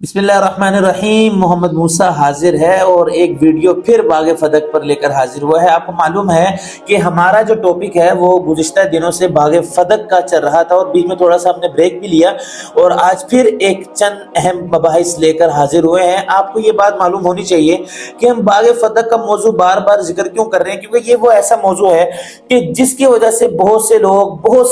बिस्मिल्लाहिर्रहमानिर्रहीम। मोहम्मद मूसा हाजिर है और एक वीडियो फिर बाग फदक पर लेकर हाजिर हुआ है। आपको मालूम है कि हमारा जो टॉपिक है वो गुज़िश्ता दिनों से बाग फदक का चल रहा था और बीच में थोड़ा सा हमने ब्रेक भी लिया और आज फिर एक चंद अहम मबाहिस लेकर हाजिर हुए हैं। आपको ये बात मालूम होनी चाहिए कि हम बाग फदक का मौजू बार बार जिक्र क्यों कर रहे हैं, क्योंकि ये वो ऐसा मौजू है कि जिसकी वजह से बहुत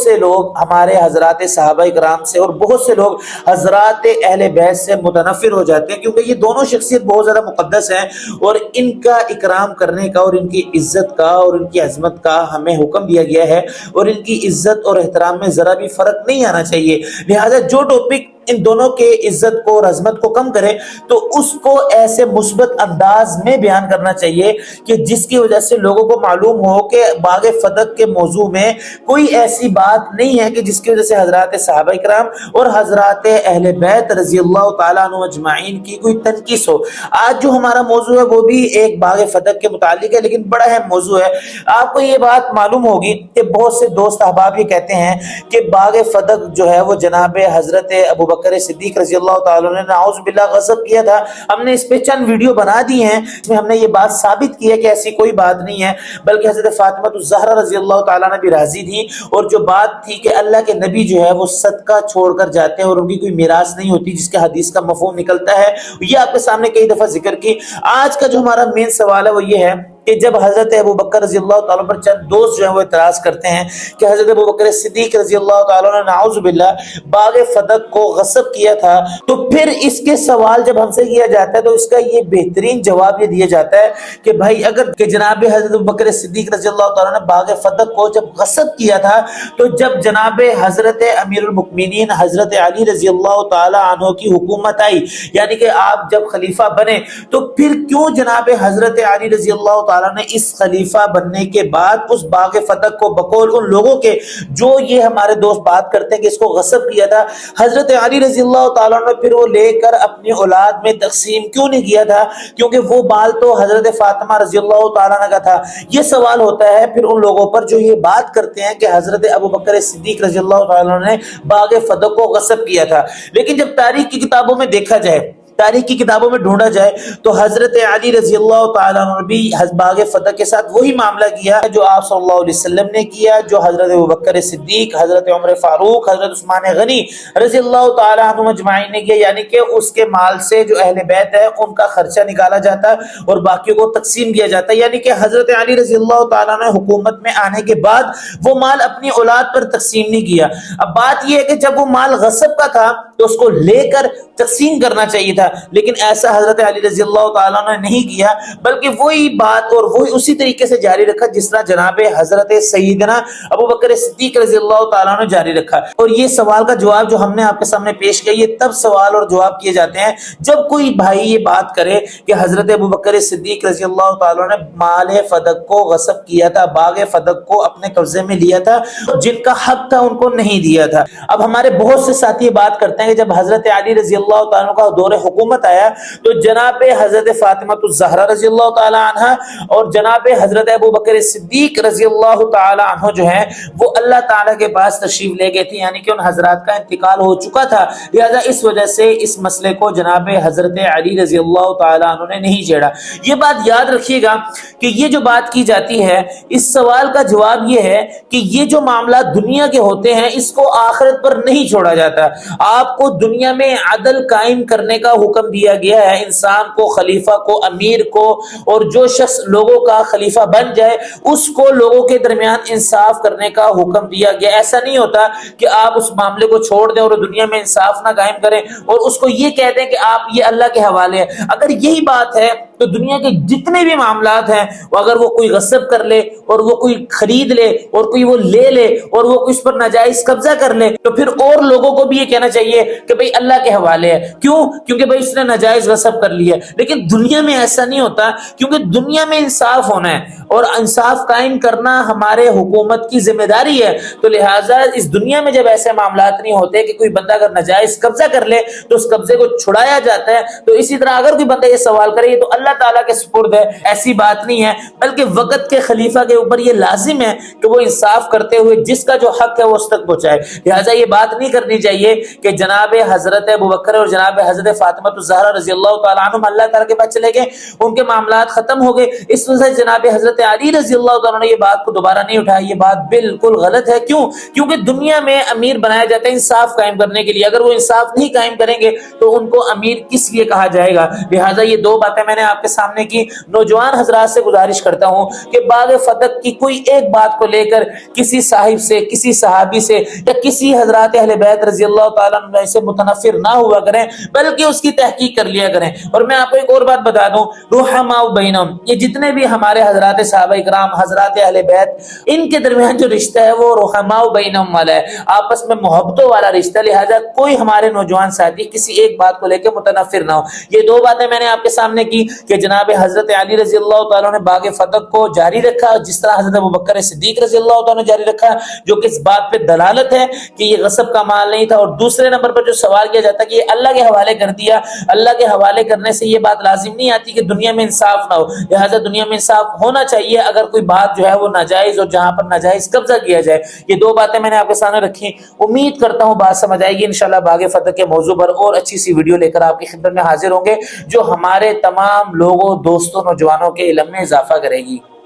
से लोग हमारे हजरात सहाबा इकराम से और बहुत से लोग हजरात अहले बैत से मुतनफिर हो जाते हैं, क्योंकि ये दोनों शख्सियत बहुत ज्यादा मुकद्दस हैं और इनका इकराम करने का और इनकी इज्जत का और इनकी अजमत का हमें हुक्म दिया गया है और इनकी इज्जत और एहतराम में जरा भी फर्क नहीं आना चाहिए। लिहाजा जो टॉपिक इन दोनों के इज्जत को और अजमत को कम करे तो उसको ऐसे मुस्बत अंदाज में बयान करना चाहिए कि जिसकी वजह से लोगों को मालूम हो कि बाग फदक के मौजू में कोई ऐसी बात नहीं है कि जिसकी वजह से हजरात सहाबा इकराम और हजरात अहले बैत रजी अल्लाह तआला अन्हुम अजमाइन की कोई तनकीस हो। आज जो हमारा मौजू है वो भी एक बाग फदक के मुतालिक है, लेकिन बड़ा अहम मौजू है। आपको ये बात मालूम होगी कि बहुत से दोस्त अहबाब ये कहते हैं कि बाग फदक जो है वो जनाब हजरत अबू बकर सिद्दीक रजी अल्लाह तआला ने नाउज़ बिल्लाह गज़ब किया था। हमने इस पे चंद वीडियो बना दी हैं, इसमें हमने ये बात साबित की है कि ऐसी कोई बात नहीं है, बल्कि हजरत फातिमा ज़हरा रजी अल्लाह तआला ने भी राजी थी और जो बात थी कि अल्लाह के नबी जो है वो सदका छोड़कर जाते हैं और उनकी कोई मिरास नहीं होती, जिसके हदीस का मफ़हूम निकलता है। ये आपके सामने कई दफा जिक्र की। आज का जो हमारा मेन सवाल है वो ये है कि जब हजरत अबू बकर रजी अल्लाह तआला पर चंद दोस्त जो है वो इतराज करते हैं कि हजरत अबू बकर सिद्दीक रजी अल्लाह तआला ने नाउज़ु बिल्लाह बाग फदक को गस्ब किया था, तो फिर इसके सवाल जब हमसे किया जाता है तो इसका ये बेहतरीन जवाब ये दिया जाता है कि भाई अगर कि जनाब हजरत अबू बकर सिद्दीक रजी अल्लाह तआला ने बाग फदक को जब गस्ब किया था तो जब जनाब हजरत अमीरुल मुमिनीन हजरत अली रजी अल्लाह तआला अन्हु की हुकूमत आई, यानी कि आप जब खलीफा बने, तो फिर क्यों जनाब हजरत अली रजी अल्लाह तआला ने इस खलीफा बनने के बाद उस बाग फदक को बकौल उन लोगों के जो ये हमारे दोस्त बात करते हैं कि इसको गस्ब किया था, हजरत अली रजी अल्लाह तआला ने फिर वो लेकर अपनी औलाद में तकसीम क्यों नहीं किया था, क्योंकि वो माल तो हजरत फातिमा रजी अल्लाह तआला का था। ये सवाल होता है फिर उन लोगों पर जो ये बात करते हैं कि हजरत अबू बकर सिद्दीक रजी अल्लाह तआला ने बाग फदक को गस्ब किया था। लेकिन जब तारीख की किताबों में देखा जाए, तारीख की किताबों में ढूंढा जाए, तो हजरत अली रजी अल्लाह तआला ने भी बाग फदक के साथ वही मामला किया जो आप सल्लल्लाहु अलैहि वसल्लम ने किया, जो हजरत अबू बकर सिद्दीक, हजरत उमर फारूक, हजरत उस्मान गनी रजी अल्लाह तआला अन्हुम अजमाइन ने किया, यानी कि उसके माल से जो अहले बैत है उनका खर्चा निकाला जाता और बाकियों को तकसीम किया जाता। यानी कि हजरत अली रजी अल्लाह तआला ने हुकूमत में आने के बाद वो माल अपनी औलाद पर तकसीम नहीं किया। अब बात यह है कि जब वो माल गस्ब का था तो उसको लेकर तकसीम करना चाहिए था, लेकिन ऐसा हजरत अली रजी अल्लाह तआला ने नहीं किया, बल्कि वही बात और वही उसी तरीके से जारी रखा जिस तरह जनाब हजरत सईदना अबू बकर सिद्दीक रजी अल्लाह तआला ने जारी रखा। और ये सवाल का जवाब जो हमने आपके सामने पेश किया, ये तब सवाल और जवाब किए जाते हैं जब कोई भाई ये बात करे कि हजरत अबू बकर सिद्दीक रजी अल्लाह तआला ने माल फदक को गस्ब किया था, बाग फदक को अपने कब्जे में लिया था, जिनका हक था उनको नहीं दिया था। अब हमारे बहुत से साथी बात करते हैं कि जब हजरत अली रजी अल्लाह तआला का दौर हुकूमत आया तो जनाब हजरत फातिमा ज़हरा रजी अल्लाह तआला अन्हा और जनाब हजरत अबू बकर सिद्दीक रजी अल्लाह तआला अन्हु जो है वो अल्लाह ताला के पास तशरीफ ले गए थे, यानी कि उन हजरात का इंतकाल हो चुका था। लिहाजा इस वजह से इस मसले को जनाब हजरत अली रजी अल्लाह तआला अन्हु ने नहीं छेड़ा। ये बात याद रखिएगा कि ये जो बात की जाती है, इस सवाल का जवाब ये है कि ये जो मामला दुनिया के होते हैं इसको आखिरत पर नहीं छोड़ा जाता। आपको दुनिया में अदल कायम करने का हुक्म दिया गया है, इंसान को, खलीफा को, अमीर को, और जो शख्स लोगों का खलीफा बन जाए उसको लोगों के दरमियान इंसाफ करने का हुक्म दिया गया। ऐसा नहीं होता कि आप उस मामले को छोड़ दें और दुनिया में इंसाफ ना कायम करें और उसको ये कह दें कि आप ये अल्लाह के हवाले है। अगर यही बात है तो दुनिया के जितने भी मामलात हैं, अगर वो कोई गस्ब कर ले और वो कोई खरीद ले और कोई वो ले ले और वो उस पर नाजायज कब्जा कर ले, तो फिर और लोगों को भी ये कहना चाहिए कि भाई अल्लाह के हवाले है। क्यों? क्योंकि भाई इसने नाजायज गस्ब कर लिया। लेकिन दुनिया में ऐसा नहीं होता, क्योंकि दुनिया में इंसाफ होना है और इंसाफ कायम करना हमारे हुकूमत की जिम्मेदारी है। तो लिहाजा इस दुनिया में जब ऐसे मामलात नहीं होते कि कोई बंदा अगर नाजायज कब्जा कर ले तो उस कब्जे को छुड़ाया जाता है। तो इसी तरह अगर कोई बंदा ये सवाल करे, ये तो अल्लाह اللہ تعالیٰ کے سپرد ہے، ایسی بات نہیں ہے، بلکہ وقت کے خلیفہ کے اوپر یہ لازم ہے کہ وہ انصاف کرتے ہوئے جس کا جو حق ہے وہ اس تک پہنچائے۔ لہٰذا یہ بات نہیں کرنی چاہیے کہ جناب حضرت ابوبکر اور جناب حضرت فاطمہ الزہرا رضی اللہ تعالیٰ عنہم اللہ تعالیٰ کے پاس چلے گئے، ان کے معاملات ختم ہو گئے، اس وجہ سے جناب حضرت علی رضی اللہ تعالیٰ نے یہ بات کو دوبارہ نہیں اٹھایا۔ یہ بات بالکل غلط ہے۔ کیوں؟ کیونکہ دنیا میں امیر بنایا جاتا ہے انصاف قائم کرنے کے لیے، اگر وہ انصاف نہیں قائم کریں گے تو ان کو امیر کس لیے کہا جائے گا؟ لہٰذا یہ دو باتیں میں نے آپ کے سامنے کی۔ نوجوان حضرات سے گزارش کرتا ہوں کہ باغ فتح کی کوئی ایک بات کو لے کر کسی صاحب سے، کسی صحابی سے یا کسی حضرات اہل بیت رضی اللہ تعالیٰ عنہ سے متنفر نہ ہوا کریں، بلکہ اس کی تحقیق کر لیا کریں۔ اور میں آپ کو ایک اور بات بتا دوں، رحماء بینہم، یہ جتنے بھی ہمارے حضرات صحابہ کرام، حضرات اہل بیت، ان کے درمیان جو رشتہ ہے وہ رحماء بینہم والا ہے، آپس میں محبتوں والا رشتہ۔ لہذا کوئی ہمارے نوجوان ساتھی کسی ایک بات کو لے کے متنفر نہ ہو۔ یہ دو باتیں میں نے آپ کے سامنے کی کہ جناب حضرت علی رضی اللہ تعالیٰ نے باغ فتح کو جاری رکھا، جس طرح حضرت ابوبکر صدیق رضی اللہ تعالیٰ نے جاری رکھا، جو کہ اس بات پہ دلالت ہے کہ یہ غصب کا مال نہیں تھا۔ اور دوسرے نمبر پر جو سوال کیا جاتا ہے کہ یہ اللہ کے حوالے کر دیا، اللہ کے حوالے کرنے سے یہ بات لازم نہیں آتی کہ دنیا میں انصاف نہ ہو۔ لہذا دنیا میں انصاف ہونا چاہیے اگر کوئی بات جو ہے وہ ناجائز اور جہاں پر ناجائز قبضہ کیا جائے۔ یہ دو باتیں میں نے آپ کے سامنے رکھی، امید کرتا ہوں بات سمجھ آئے گی۔ انشاءاللہ باغ فتح کے موضوع پر اور اچھی سی ویڈیو لے کر آپ کی خدمت میں حاضر ہوں گے جو ہمارے تمام لوگوں، دوستوں، نوجوانوں کے علم میں اضافہ کرے گی۔